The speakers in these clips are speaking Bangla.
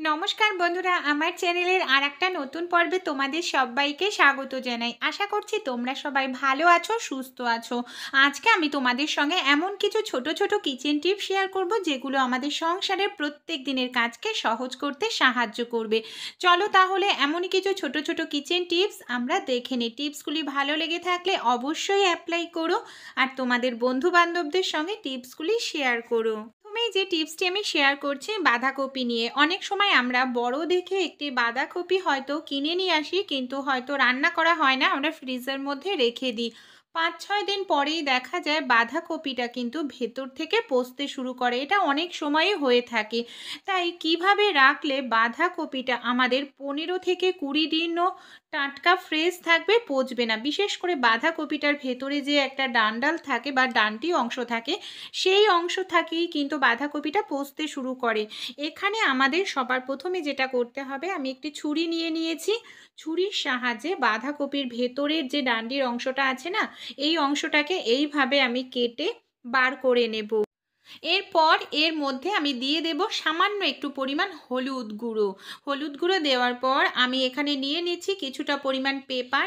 নমস্কার বন্ধুরা, আমার চ্যানেলের আরেকটা নতুন পর্বে তোমাদের সবাইকে স্বাগত জানাই। আশা করছি তোমরা সবাই ভালো আছো, সুস্থ আছো। আজকে আমি তোমাদের সঙ্গে এমন কিছু ছোট ছোট কিচেন টিপস শেয়ার করব যেগুলো আমাদের সংসারের প্রত্যেক দিনের কাজকে সহজ করতে সাহায্য করবে। চলো তাহলে এমনই কিছু ছোট ছোট কিচেন টিপস আমরা দেখে নিই। টিপসগুলি ভালো লেগে থাকলে অবশ্যই অ্যাপ্লাই করো আর তোমাদের বন্ধু বান্ধবদের সঙ্গে টিপসগুলি শেয়ার করো। যে টিপসটি আমি শেয়ার করছি বাঁধাকপি নিয়ে। অনেক সময় আমরা বড় দেখে একটি বাঁধাকপি হয়তো কিনে নিয়ে আসি, কিন্তু হয়তো রান্না করা হয় না, আমরা ফ্রিজের মধ্যে রেখে দিই। ৫-৬ দিন পরেই দেখা যায় বাঁধাকপিটা কিন্তু ভেতর থেকে পচতে শুরু করে। এটা অনেক সময়ই হয়ে থাকে। তাই কিভাবে রাখলে বাঁধাকপিটা আমাদের ১৫ থেকে ২০ দিনও টাটকা ফ্রেশ থাকবে, পচবে না। বিশেষ করে বাঁধাকপিটার ভেতরে যে একটা ডান্ডাল থাকে বা ডান্টি অংশ থাকে, সেই অংশ থেকেই কিন্তু বাঁধাকপিটা পচতে শুরু করে। এখানে আমাদের সবার প্রথমে যেটা করতে হবে, আমি একটি ছুরি নিয়ে নিয়েছি। ছুরির সাহায্যে বাঁধাকপির ভেতরের যে ডান্ডির অংশটা আছে না, এই অংশটাকে এইভাবে আমি কেটে বার করে নেব। এরপর এর মধ্যে আমি দিয়ে দেব সামান্য একটু পরিমাণ হলুদ গুঁড়ো। হলুদ গুঁড়ো দেওয়ার পর আমি এখানে নিয়ে নিচ্ছি কিছুটা পরিমাণ পেপার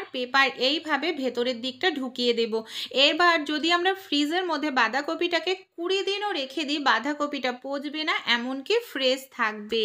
এইভাবে ভেতরের দিকটা ঢুকিয়ে দেব। এবার যদি আমরা ফ্রিজের মধ্যে বাঁধাকপিটাকে ২০ দিনও রেখে দিই, বাঁধাকপিটা পচবে না, এমনকি ফ্রেশ থাকবে।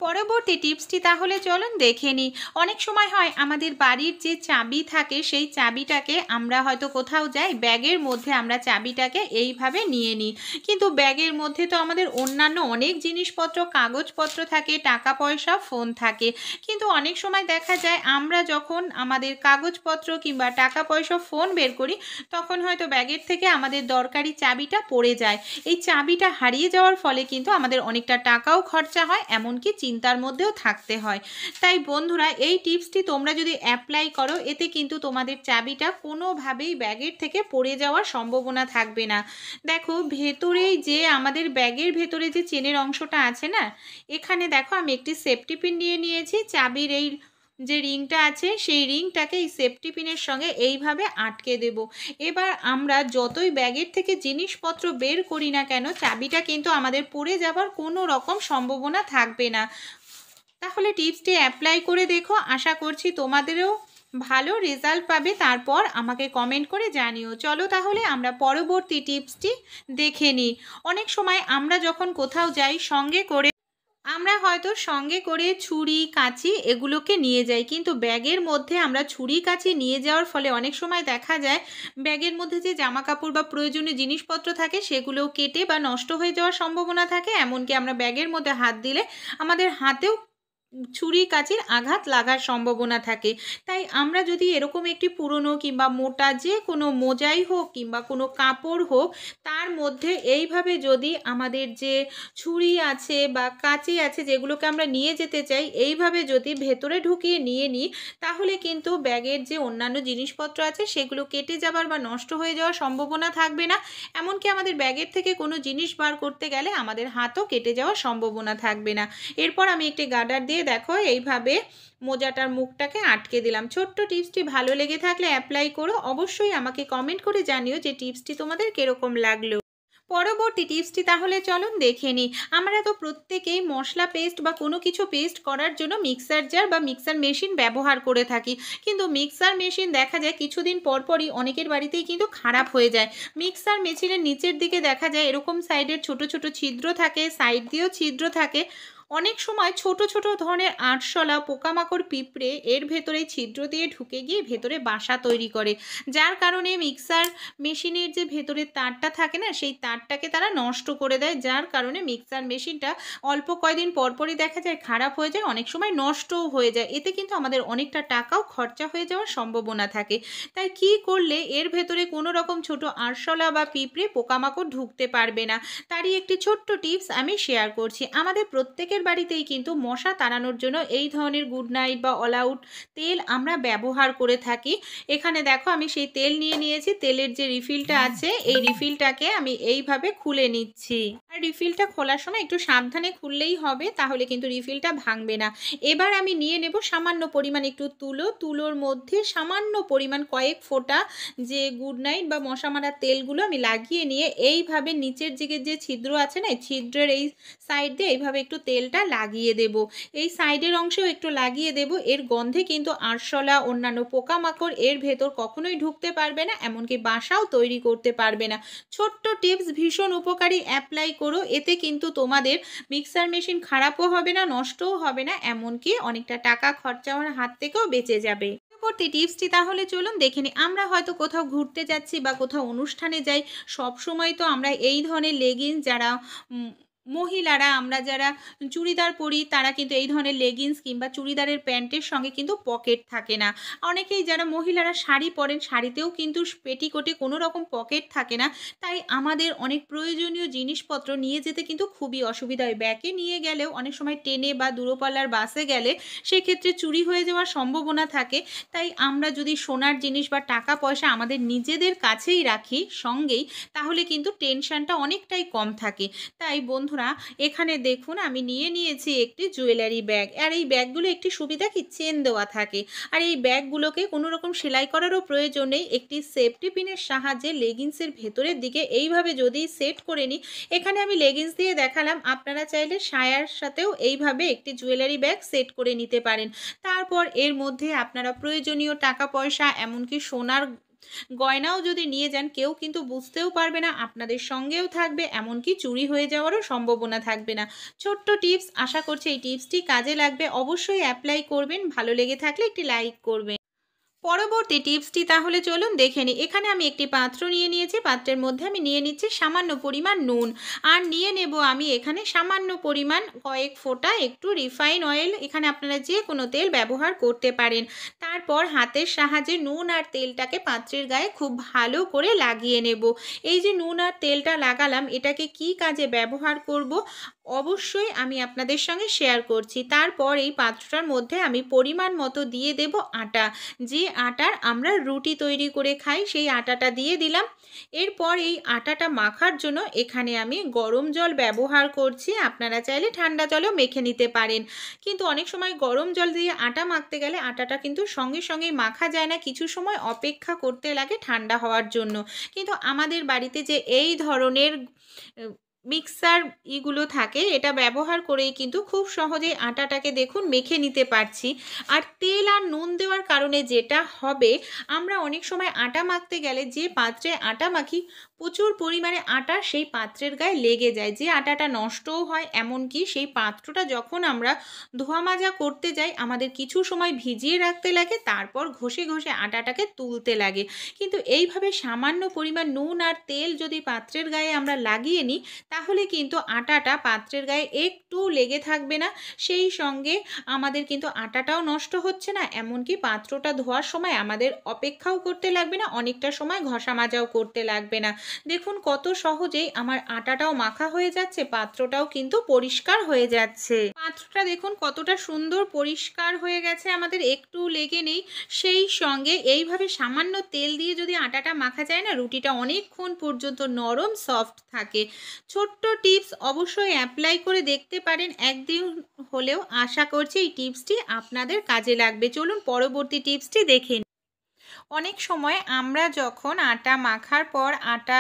পরবর্তী টিপসটি তাহলে চলুন দেখে নিই। অনেক সময় হয় আমাদের বাড়ির যে চাবি থাকে, সেই চাবিটাকে আমরা হয়তো কোথাও যাই, ব্যাগের মধ্যে আমরা চাবিটাকে এইভাবে নিয়ে নিই। কিন্তু ব্যাগের মধ্যে তো আমাদের অন্যান্য অনেক জিনিসপত্র, কাগজপত্র থাকে, টাকা পয়সা, ফোন থাকে। কিন্তু অনেক সময় দেখা যায় আমরা যখন আমাদের কাগজপত্র কিংবা টাকা পয়সা, ফোন বের করি, তখন হয়তো ব্যাগের থেকে আমাদের দরকারি চাবিটা পড়ে যায়। এই চাবিটা হারিয়ে যাওয়ার ফলে কিন্তু আমাদের অনেকটা টাকাও খরচা হয়, এমনকি চিন্তার মধ্যেও থাকতে হয়। তাই বন্ধুরা, এই টিপসটি তোমরা যদি অ্যাপ্লাই করো, এতে কিন্তু তোমাদের চাবিটা কোনোভাবেই ব্যাগের থেকে পড়ে যাওয়ার সম্ভাবনা থাকবে না। দেখো, ভেতরেই যে আমাদের ব্যাগের ভেতরে যে চেনের অংশটা আছে না, এখানে দেখো আমি একটি সেফটি পিন নিয়ে নিয়েছি। চাবির এই যে রিংটা আছে, সেই রিংটাকে এই সেফটি পিনের সঙ্গে এইভাবে আটকে দেব। এবার আমরা যতই ব্যাগের থেকে জিনিসপত্র বের করি না কেন, চাবিটা কিন্তু আমাদের পড়ে যাবার কোনো রকম সম্ভাবনা থাকবে না। তাহলে টিপসটি অ্যাপ্লাই করে দেখো, আশা করছি তোমাদেরও ভালো রেজাল্ট পাবে। তারপর আমাকে কমেন্ট করে জানিও। চলো তাহলে আমরা পরবর্তী টিপসটি দেখে নিই। অনেক সময় আমরা যখন কোথাও যাই, আমরা হয়তো সঙ্গে করে ছুরি, কাঁচি এগুলোকে নিয়ে যাই, কিন্তু ব্যাগের মধ্যে আমরা ছুরি, কাঁচি নিয়ে যাওয়ার ফলে অনেক সময় দেখা যায় ব্যাগের মধ্যে যে জামাকাপড় বা প্রয়োজনীয় জিনিসপত্র থাকে, সেগুলোও কেটে বা নষ্ট হয়ে যাওয়ার সম্ভাবনা থাকে। এমনকি আমরা ব্যাগের মধ্যে হাত দিলে আমাদের হাতেও ছুরি, কাঁচির আঘাত লাগার সম্ভাবনা থাকে। তাই আমরা যদি এরকম একটি পুরনো কিংবা মোটা যে কোনো মোজাই হোক কিংবা কোনো কাপড় হোক, তার মধ্যে এইভাবে যদি আমাদের যে ছুরি আছে বা কাঁচি আছে, যেগুলোকে আমরা নিয়ে যেতে চাই, এইভাবে যদি ভেতরে ঢুকিয়ে নিয়ে নিই, তাহলে কিন্তু ব্যাগের যে অন্যান্য জিনিসপত্র আছে, সেগুলো কেটে যাবার বা নষ্ট হয়ে যাওয়ার সম্ভাবনা থাকবে না। এমনকি আমাদের ব্যাগের থেকে কোনো জিনিস বার করতে গেলে আমাদের হাতও কেটে যাওয়ার সম্ভাবনা থাকবে না। এরপর আমি একটি গার্ডার দিয়ে দেখো এইভাবে মোজাটার মুখটাকে আটকে দিলাম। ছোট্ট টিপসটি ভালো লেগে থাকলে অ্যাপ্লাই করো। অবশ্যই আমাকে কমেন্ট করে জানিও যে টিপসটি তোমাদের কিরকম লাগলো। পরবর্তী টিপসটি তাহলে চলুন দেখে নিই। আমরা তো প্রত্যেকেই মশলা পেস্ট বা কোনো কিছু পেস্ট করার জন্য মিক্সার জার বা মিক্সার মেশিন ব্যবহার করে থাকি। কিন্তু মিক্সার মেশিন দেখা যায় কিছুদিন পরপরই অনেকের বাড়িতেই কিন্তু খারাপ হয়ে যায়। মিক্সার মেশিনের নিচের দিকে দেখা যায় এরকম সাইডের ছোট ছোট ছিদ্র থাকে, সাইড দিয়েও ছিদ্র থাকে। অনেক সময় ছোট ছোট ধরনের আরশোলা, পোকামাকড়, পিঁপড়ে এর ভেতরে ছিদ্র দিয়ে ঢুকে গিয়ে ভেতরে বাসা তৈরি করে, যার কারণে মিক্সার মেশিনের যে ভেতরের তারটা থাকে না, সেই তারটাকে তারা নষ্ট করে দেয়, যার কারণে মিক্সার মেশিনটা অল্প কয়দিন পরপরই দেখা যায় খারাপ হয়ে যায়, অনেক সময় নষ্টও হয়ে যায়। এতে কিন্তু আমাদের অনেকটা টাকাও খরচা হয়ে যাওয়ার সম্ভাবনা থাকে। তাই কি করলে এর ভেতরে কোনো রকম ছোট আরশোলা বা পিঁপড়ে, পোকামাকড় ঢুকতে পারবে না, তারই একটি ছোট্ট টিপস আমি শেয়ার করছি। আমাদের প্রত্যেকের বাড়িতেই কিন্তু মশা তাড়ানোর জন্য এই ধরনের গুড নাইট বা অল আউট তেল আমরা ব্যবহার করে থাকি। এখানে দেখো আমি সেই তেল নিয়ে নিয়েছি। তেলের যে রিফিলটা আছে, এই রিফিলটাকে আমি এইভাবে খুলে নিচ্ছি। আর রিফিলটা খোলার সময় একটু সাবধানে খুললেই হবে, তাহলে কিন্তু রিফিলটা ভাঙবে না। এবার আমি নিয়ে নেব সামান্য পরিমাণ একটু তুলোর মধ্যে সামান্য পরিমাণ কয়েক ফোঁটা যে গুড নাইট বা মশা মারার তেলগুলো আমি লাগিয়ে নিয়ে এইভাবে নিচের দিকে যে ছিদ্র আছে না, ছিদ্রের এই সাইড দিয়ে এইভাবে একটু তেল তেলটা লাগিয়ে দেব। এই সাইডের অংশেও একটু লাগিয়ে দেব। এর গন্ধে কিন্তু আরশোলা অন্যান্য পোকামাকড় এর ভেতর কখনোই ঢুকতে পারবে না, এমনকি বাসাও তৈরি করতে পারবে না। ছোট্ট টিপস ভীষণ উপকারী, অ্যাপ্লাই করো। এতে কিন্তু তোমাদের মিক্সার মেশিন খারাপও হবে না, নষ্টও হবে না, এমনকি অনেকটা টাকা খরচা আমার হাত থেকেও বেঁচে যাবে। পরবর্তী টিপসটি তাহলে চলুন দেখে নিই। আমরা হয়তো কোথাও ঘুরতে যাচ্ছি বা কোথাও অনুষ্ঠানে যাই, সব সময় তো আমরা এই ধরনের লেগিংস যারা মহিলারা আমরা যারা চুড়িদার পরি তারা কিন্তু এই ধরনের লেগিংস কিংবা চুড়িদারের প্যান্টের সঙ্গে কিন্তু পকেট থাকে না। অনেকেই যারা মহিলারা শাড়ি পরেন, শাড়িতেও কিন্তু পেটিকোটে কোনো রকম পকেট থাকে না। তাই আমাদের অনেক প্রয়োজনীয় জিনিসপত্র নিয়ে যেতে কিন্তু খুবই অসুবিধা হয়। ব্যাগে নিয়ে গেলেও অনেক সময় ট্রেনে বা দূরপাল্লার বাসে গেলে সেক্ষেত্রে চুরি হয়ে যাওয়ার সম্ভাবনা থাকে। তাই আমরা যদি সোনার জিনিস বা টাকা পয়সা আমাদের নিজেদের কাছেই রাখি সঙ্গেই, তাহলে কিন্তু টেনশনটা অনেকটাই কম থাকে। তাই বন্ধুরা, এখানে দেখুন আমি নিয়ে নিয়েছি একটি জুয়েলারি ব্যাগ। আর এই ব্যাগগুলো একটি সুবিধা কি, চেন দেওয়া থাকে। আর এই ব্যাগগুলোকে কোনো রকম সেলাই করারও প্রয়োজন নেই। একটি সেফটি পিনের সাহায্যে লেগিংসের ভেতরের দিকে এইভাবে যদি সেট করে নিই, এখানে আমি লেগিংস দিয়ে দেখালাম, আপনারা চাইলে সায়ার সাথেও এইভাবে একটি জুয়েলারি ব্যাগ সেট করে নিতে পারেন। তারপর এর মধ্যে আপনারা প্রয়োজনীয় টাকা পয়সা এমনকি সোনার গয়নাও যদি নিয়ে যান, কেউ কিন্তু বুঝতেও পারবে না, আপনাদের সঙ্গেও থাকবে, এমনকি চুরি হয়ে যাওয়ারও সম্ভাবনা থাকবে না। ছোট্ট টিপস, আশা করছি এই টিপসটি কাজে লাগবে। অবশ্যই অ্যাপ্লাই করবেন। ভালো লেগে থাকলে একটি লাইক করবেন। পরবর্তী টিপসটি তাহলে চলুন দেখে নিই। এখানে আমি একটি পাত্র নিয়ে নিয়েছি। পাত্রের মধ্যে আমি নিয়ে নিচ্ছি সামান্য পরিমাণ নুন, আর নিয়ে নেব আমি এখানে সামান্য পরিমাণ কয়েক ফোঁটা একটু রিফাইন অয়েল। এখানে আপনারা যে কোনো তেল ব্যবহার করতে পারেন। তারপর হাতের সাহায্যে নুন আর তেলটাকে পাত্রের গায়ে খুব ভালো করে লাগিয়ে নেব। এই যে নুন আর তেলটা লাগালাম, এটাকে কি কাজে ব্যবহার করব অবশ্যই আমি আপনাদের সঙ্গে শেয়ার করছি। তারপর এই পাত্রটার মধ্যে আমি পরিমাণ মতো দিয়ে দেব আটা। যে আটার আমরা রুটি তৈরি করে খাই সেই আটাটা দিয়ে দিলাম। এরপর এই আটাটা মাখার জন্য এখানে আমি গরম জল ব্যবহার করছি। আপনারা চাইলে ঠান্ডা জলেও মেখে নিতে পারেন, কিন্তু অনেক সময় গরম জল দিয়ে আটা মাখতে গেলে আটাটা কিন্তু সঙ্গে সঙ্গেই মাখা যায় না, কিছু সময় অপেক্ষা করতে লাগে ঠান্ডা হওয়ার জন্য। কিন্তু আমাদের বাড়িতে যে এই ধরনের মিক্সার ইগুলো থাকে, এটা ব্যবহার করেই কিন্তু খুব সহজেই আটাটাকে দেখুন মেখে নিতে পারছি। আর তেল আর নুন দেওয়ার কারণে যেটা হবে, আমরা অনেক সময় আটা মাখতে গেলে যে পাত্রে আটা মাখি প্রচুর পরিমাণে আটা সেই পাত্রের গায়ে লেগে যায়, যে আটাটা নষ্টও হয়। এমনকি সেই পাত্রটা যখন আমরা ধোয়া মাজা করতে যাই, আমাদের কিছু সময় ভিজিয়ে রাখতে লাগে, তারপর ঘষে ঘষে আটাটাকে তুলতে লাগে। কিন্তু এইভাবে সামান্য পরিমাণ নুন আর তেল যদি পাত্রের গায়ে আমরা লাগিয়ে নিই, তাহলে কিন্তু আটাটা পাত্রের গায়ে একটু লেগে থাকবে না। সেই সঙ্গে আমাদের কিন্তু আটাটাও নষ্ট হচ্ছে না, এমনকি পাত্রটা ধোয়ার সময় আমাদের অপেক্ষাও করতে লাগবে না, অনেকটা সময় ঘষা মাজাও করতে লাগবে না। দেখুন কত সহজেই আমার আটাটাও মাখা হয়ে যাচ্ছে, পাত্রটাও কিন্তু পরিষ্কার হয়ে যাচ্ছে। পাত্রটা দেখুন কতটা সুন্দর পরিষ্কার হয়ে গেছে, আমাদের একটু লেগে নেই। সেই সঙ্গে এইভাবে সামান্য তেল দিয়ে যদি আটাটা মাখা যায় না, রুটিটা অনেকক্ষণ পর্যন্ত নরম সফট থাকে। ছোট্ট টিপস, অবশ্যই অ্যাপ্লাই করে দেখতে পারেন একদিন হলেও। আশা করছি এই টিপসটি আপনাদের কাজে লাগবে। চলুন পরবর্তী টিপসটি দেখে নিই। অনেক সময় আমরা যখন আটা মাখার পর আটা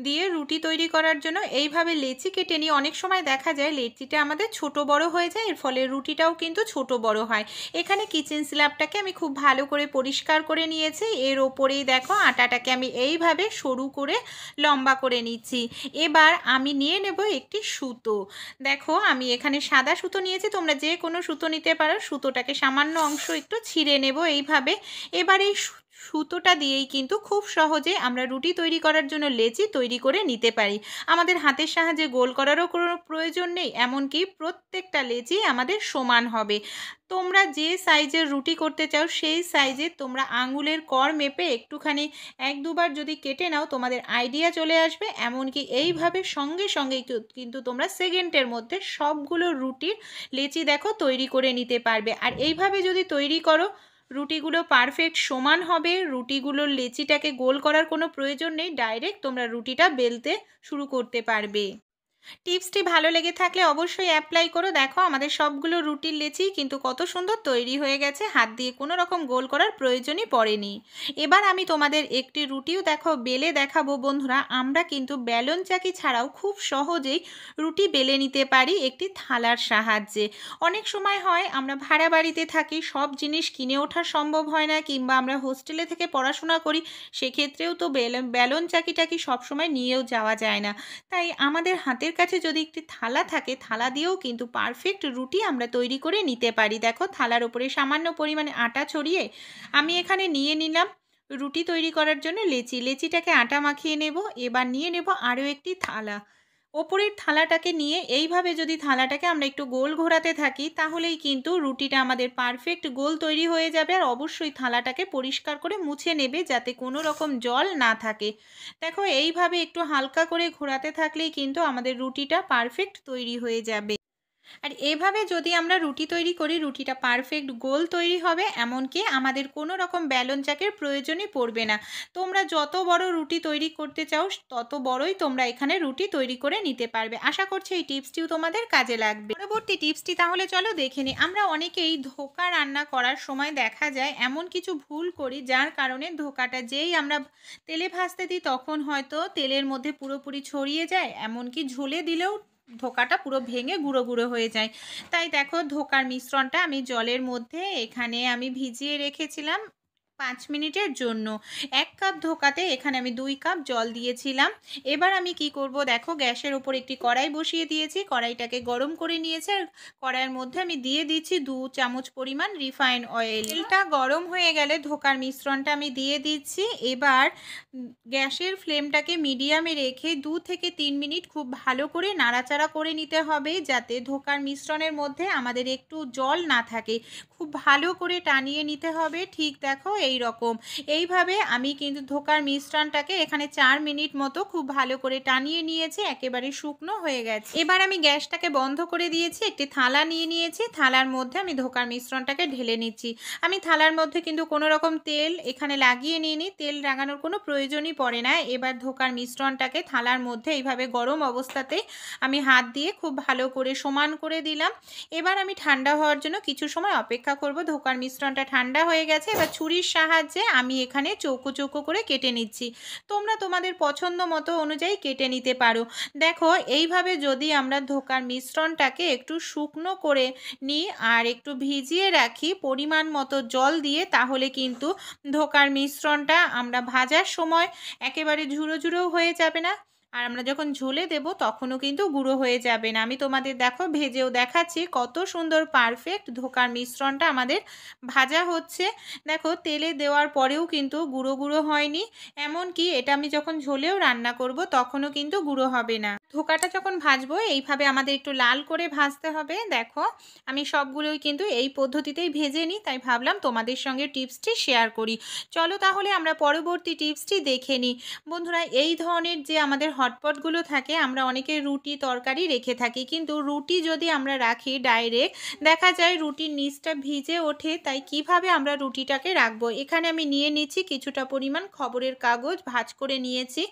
দিয়ে রুটি তৈরি করার জন্য এইভাবে লেচি কেটে নিই, অনেক সময় দেখা যায় লেচিটা আমাদের ছোট বড় হয়ে যায়, এর ফলে রুটিটাও কিন্তু ছোট বড় হয়। এখানে কিচেন স্ল্যাবটাকে আমি খুব ভালো করে পরিষ্কার করে নিয়েছি। এর ওপরেই দেখো আটাটাকে আমি এইভাবে সরু করে লম্বা করে নিচ্ছি। এবার আমি নিয়ে নেব একটি সুতো। দেখো আমি এখানে সাদা সুতো নিয়েছি, তোমরা যে কোনো সুতো নিতে পারো। সুতোটাকে সামান্য অংশ একটু ছিঁড়ে নেব এইভাবে। এবার এই সুতোটা দিয়েই কিন্তু খুব সহজে আমরা রুটি তৈরি করার জন্য লেচি তৈরি করে নিতে পারি। আমাদের হাতের সাহায্যে গোল করারও কোনো প্রয়োজন নেই, এমনকি প্রত্যেকটা লেচি আমাদের সমান হবে। তোমরা যে সাইজের রুটি করতে চাও সেই সাইজে তোমরা আঙুলের কর মেপে একটুখানি এক দুবার যদি কেটে নাও, তোমাদের আইডিয়া চলে আসবে। এমনকি এইভাবে সঙ্গে সঙ্গে কিন্তু তোমরা সেকেন্ডের মধ্যে সবগুলো রুটির লেচি দেখো তৈরি করে নিতে পারবে। আর এইভাবে যদি তৈরি করো, রুটিগুলো পারফেক্ট সমান হবে। রুটিগুলোর লেচিটাকে গোল করার কোনো প্রয়োজন নেই, ডাইরেক্ট তোমরা রুটিটা বেলতে শুরু করতে পারবে। টিপসটি ভালো লেগে থাকলে অবশ্যই অ্যাপ্লাই করো। দেখো আমাদের সবগুলো রুটির লেচি কিন্তু কত সুন্দর তৈরি হয়ে গেছে, হাত দিয়ে কোনো রকম গোল করার প্রয়োজনই পড়েনি। এবার আমি তোমাদের একটি রুটিও দেখো বেলে দেখাবো। বন্ধুরা, আমরা কিন্তু বেলন চাকি ছাড়াও খুব সহজেই রুটি বেলে নিতে পারি একটি থালার সাহায্যে। অনেক সময় হয় আমরা ভাড়া বাড়িতে থাকি, সব জিনিস কিনে ওঠা সম্ভব হয় না, কিংবা আমরা হোস্টেলে থেকে পড়াশোনা করি, সেক্ষেত্রেও তো বেলন চাকিটা কি সবসময় নিয়েও যাওয়া যায় না। তাই আমাদের হাতের কাছে যদি একটি থালা থাকে, থালা দিয়েও কিন্তু পারফেক্ট রুটি আমরা তৈরি করে নিতে পারি। দেখো থালার উপরে সামান্য পরিমাণে আটা ছড়িয়ে আমি এখানে নিয়ে নিলাম রুটি তৈরি করার জন্য লেচিটাকে আটা মাখিয়ে নেব। এবার নিয়ে নেব আরও একটি থালা। ওপরের থালাটাকে নিয়ে এইভাবে যদি থালাটাকে আমরা একটু গোল ঘোরাতে থাকি, তাহলেই কিন্তু রুটিটা আমাদের পারফেক্ট গোল তৈরি হয়ে যাবে। আর অবশ্যই থালাটাকে পরিষ্কার করে মুছে নেবে যাতে কোনো রকম জল না থাকে। দেখো এইভাবে একটু হালকা করে ঘোরাতে থাকলেই কিন্তু আমাদের রুটিটা পারফেক্ট তৈরি হয়ে যাবে। আর এভাবে যদি আমরা রুটি তৈরি করি, রুটিটা পারফেক্ট গোল তৈরি হবে, এমনকি আমাদের কোনো রকম বেলন চাকের প্রয়োজনই পড়বে না। তোমরা যত বড় রুটি তৈরি করতে চাও তত বড়ই তোমরা এখানে রুটি তৈরি করে নিতে পারবে। আশা করছি এই টিপসটিও তোমাদের কাজে লাগবে। পরবর্তী টিপসটি তাহলে চলো দেখে নিই। আমরা অনেকেই ধোকা রান্না করার সময় দেখা যায় এমন কিছু ভুল করি যার কারণে ধোকাটা যেই আমরা তেলে ভাজতে দিই তখন হয়তো তেলের মধ্যে পুরোপুরি ছড়িয়ে যায়, এমনকি ঝোলে দিলেও ধোকাটা পুরো ভেঙে গুঁড়ো গুঁড়ো হয়ে যায়। তাই দেখো ধোকার মিশ্রণটা আমি জলের মধ্যে এখানে আমি ভিজিয়ে রেখেছিলাম 5 মিনিটের জন্য। 1 কাপ ধোকাতে এখানে আমি 2 কাপ জল দিয়েছিলাম। এবার আমি কি করব, দেখো গ্যাসের উপর একটি কড়াই বসিয়ে দিয়েছি, কড়াইটাকে গরম করে নিয়েছি। আর কড়াইয়ের মধ্যে আমি দিয়ে দিচ্ছি 2 চামচ পরিমাণ রিফাইন অয়েল। তেলটা গরম হয়ে গেলে ধোকার মিশ্রণটা আমি দিয়ে দিচ্ছি। এবার গ্যাসের ফ্লেমটাকে মিডিয়ামে রেখে 2 থেকে 3 মিনিট খুব ভালো করে নাড়াচাড়া করে নিতে হবে, যাতে ধোকার মিশ্রণের মধ্যে আমাদের একটু জল না থাকে। খুব ভালো করে টানিয়ে নিতে হবে। ঠিক দেখো এই রকম। এইভাবে আমি কিন্তু ধোকার মিশ্রণটাকে এখানে 4 মিনিট মতো খুব ভালো করে টানিয়ে নিয়েছি, একেবারে শুকনো হয়ে গেছে। এবার আমি গ্যাসটাকে বন্ধ করে দিয়েছি, একটি থালা নিয়ে নিয়েছি, থালার মধ্যে আমি ধোকার মিশ্রণটাকে ঢেলে নিচ্ছি। আমি থালার মধ্যে কিন্তু কোনো রকম তেল এখানে লাগিয়ে নিইনি, তেল লাগানোর কোনো প্রয়োজনই পড়ে না। এবার ধোকার মিশ্রণটাকে থালার মধ্যে এইভাবে গরম অবস্থাতেই আমি হাত দিয়ে খুব ভালো করে সমান করে দিলাম। এবার আমি ঠান্ডা হওয়ার জন্য কিছু সময় অপেক্ষা করব। ধোকার মিশ্রণটা ঠান্ডা হয়ে গেছে। এবার ছুরির সাহায্যে আমি এখানে চৌকো চৌকো করে কেটে নিচ্ছি। তোমরা তোমাদের পছন্দ মতো অনুযায়ী কেটে নিতে পারো। দেখো এইভাবে যদি আমরা ধোকার মিশ্রণটাকে একটু শুকনো করে নিই আর একটু ভিজিয়ে রাখি পরিমাণ মতো জল দিয়ে, তাহলে কিন্তু ধোকার মিশ্রণটা আমরা ভাজার সময় একেবারে ঝুরো ঝুরোও হয়ে যাবে না, আর আমরা যখন ঝোলে দেব তখনও কিন্তু গুঁড়ো হয়ে যাবে না। আমি তোমাদের দেখো ভেজেও দেখাচ্ছি কত সুন্দর পারফেক্ট ধোকার মিশ্রণটা আমাদের ভাজা হচ্ছে। দেখো তেলে দেওয়ার পরেও কিন্তু গুঁড়ো গুঁড়ো হয়নি, এমনকি এটা আমি যখন ঝোলেও রান্না করব তখনও কিন্তু গুঁড়ো হবে না। ধোকাটা যখন ভাজবো এইভাবে আমাদের একটু লাল করে ভাজতে হবে। দেখো আমি সবগুলোই কিন্তু এই পদ্ধতিতেই ভেজে নিই, তাই ভাবলাম তোমাদের সঙ্গে টিপসটি শেয়ার করি। চলো তাহলে আমরা পরবর্তী টিপসটি দেখে নিই। বন্ধুরা, এই ধরনের যে আমাদের হটপটগুলো থাকে, আমরা অনেকে রুটি তরকারি রেখে থাকি, কিন্তু রুটি যদি আমরা রাখি ডাইরেক্ট দেখা যায় রুটির নিচটা ভিজে ওঠে। তাই কিভাবে আমরা রুটিটাকে রাখবো, এখানে আমি নিয়ে নিচ্ছি কিছুটা পরিমাণ খবরের কাগজ, ভাঁজ করে নিয়েছি।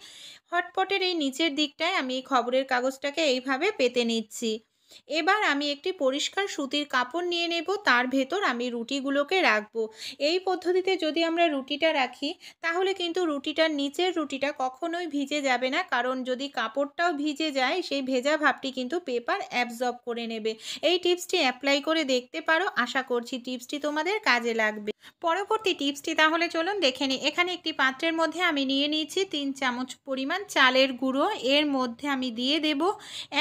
হটপটের এই নিচের দিকটায় আমি এই খবরের কাগজটাকে এইভাবে পেতে নিচ্ছি। এবার আমি একটি পরিষ্কার সুতির কাপড় নিয়ে নেব, তার ভেতর আমি রুটিগুলোকে রাখবো। এই পদ্ধতিতে যদি আমরা রুটিটা রাখি তাহলে কিন্তু রুটিটার নিচের রুটিটা কখনোই ভিজে যাবে না, কারণ যদি কাপড়টাও ভিজে যায় সেই ভেজা ভাবটি কিন্তু পেপার অ্যাবজর্ব করে নেবে। এই টিপসটি অ্যাপ্লাই করে দেখতে পারো, আশা করছি টিপসটি তোমাদের কাজে লাগবে। পরবর্তী টিপসটি তাহলে চলুন দেখে নিই। এখানে একটি পাত্রের মধ্যে আমি নিয়ে নিয়েছি 3 চামচ পরিমাণ চালের গুঁড়ো। এর মধ্যে আমি দিয়ে দেব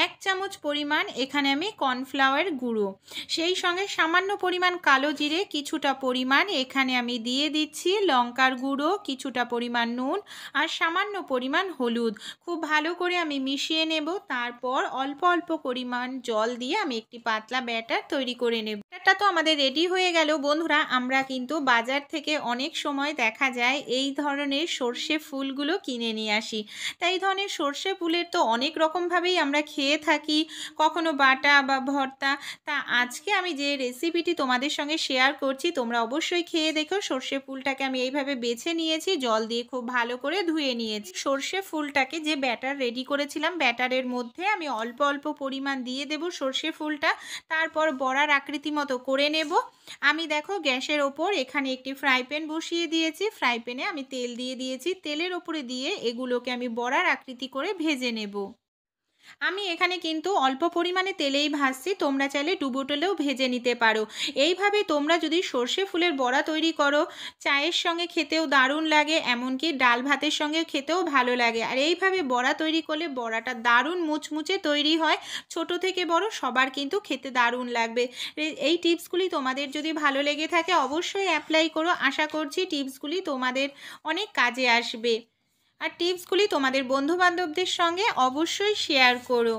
1 চামচ পরিমাণ এখানে আমি কর্নফ্লাওয়ার গুঁড়ো, সেই সঙ্গে সামান্য পরিমাণ কালো জিরে, কিছুটা পরিমাণ এখানে আমি দিয়ে দিচ্ছি লঙ্কার গুঁড়ো, কিছুটা পরিমাণ নুন আর সামান্য পরিমাণ হলুদ। খুব ভালো করে আমি মিশিয়ে নেব। তারপর অল্প অল্প পরিমাণ জল দিয়ে আমি একটি পাতলা ব্যাটার তৈরি করে নেব। এটা ব্যাটারটা তো আমাদের রেডি হয়ে গেল বন্ধুরা। আমরা কিন্তু বাজার থেকে অনেক সময় দেখা যায় এই ধরনের সর্ষে ফুলগুলো কিনে নিয়ে আসি। তাই এই ধরনের সর্ষে ফুলের তো অনেক রকমভাবেই আমরা খেয়ে থাকি, কখনো বাটা বা ভর্তা। তা আজকে আমি যে রেসিপিটি তোমাদের সঙ্গে শেয়ার করছি তোমরা অবশ্যই খেয়ে দেখো। সর্ষে ফুলটাকে আমি এইভাবে বেছে নিয়েছি, জল দিয়ে খুব ভালো করে ধুয়ে নিয়েছি। সর্ষে ফুলটাকে যে ব্যাটার রেডি করেছিলাম ব্যাটারের মধ্যে আমি অল্প অল্প পরিমাণ দিয়ে দেব সর্ষে ফুলটা, তারপর বড়ার আকৃতি মতো করে নেব। আমি দেখো গ্যাসের ওপর এখানে একটি ফ্রাই প্যান বসিয়ে দিয়েছি, ফ্রাই প্যানে আমি তেল দিয়ে দিয়েছি, তেলের ওপরে দিয়ে এগুলোকে আমি বড়ার আকৃতি করে ভেজে নেব। আমি এখানে কিন্তু অল্প পরিমাণে তেলেই ভাজছি, তোমরা চাইলে ডুবো তেলেও ভেজে নিতে পারো। এইভাবে তোমরা যদি সর্ষে ফুলের বড়া তৈরি করো, চায়ের সঙ্গে খেতেও দারুণ লাগে, এমনকি ডাল ভাতের সঙ্গে খেতেও ভালো লাগে। আর এইভাবে বড়া তৈরি করলে বড়াটা দারুণ মুচমুচে তৈরি হয়, ছোট থেকে বড় সবার কিন্তু খেতে দারুণ লাগবে। এই টিপসগুলি তোমাদের যদি ভালো লেগে থাকে অবশ্যই অ্যাপ্লাই করো। আশা করছি টিপসগুলি তোমাদের অনেক কাজে আসবে। আর টিপসগুলি তোমাদের বন্ধুবান্ধবদের সঙ্গে অবশ্যই শেয়ার করো।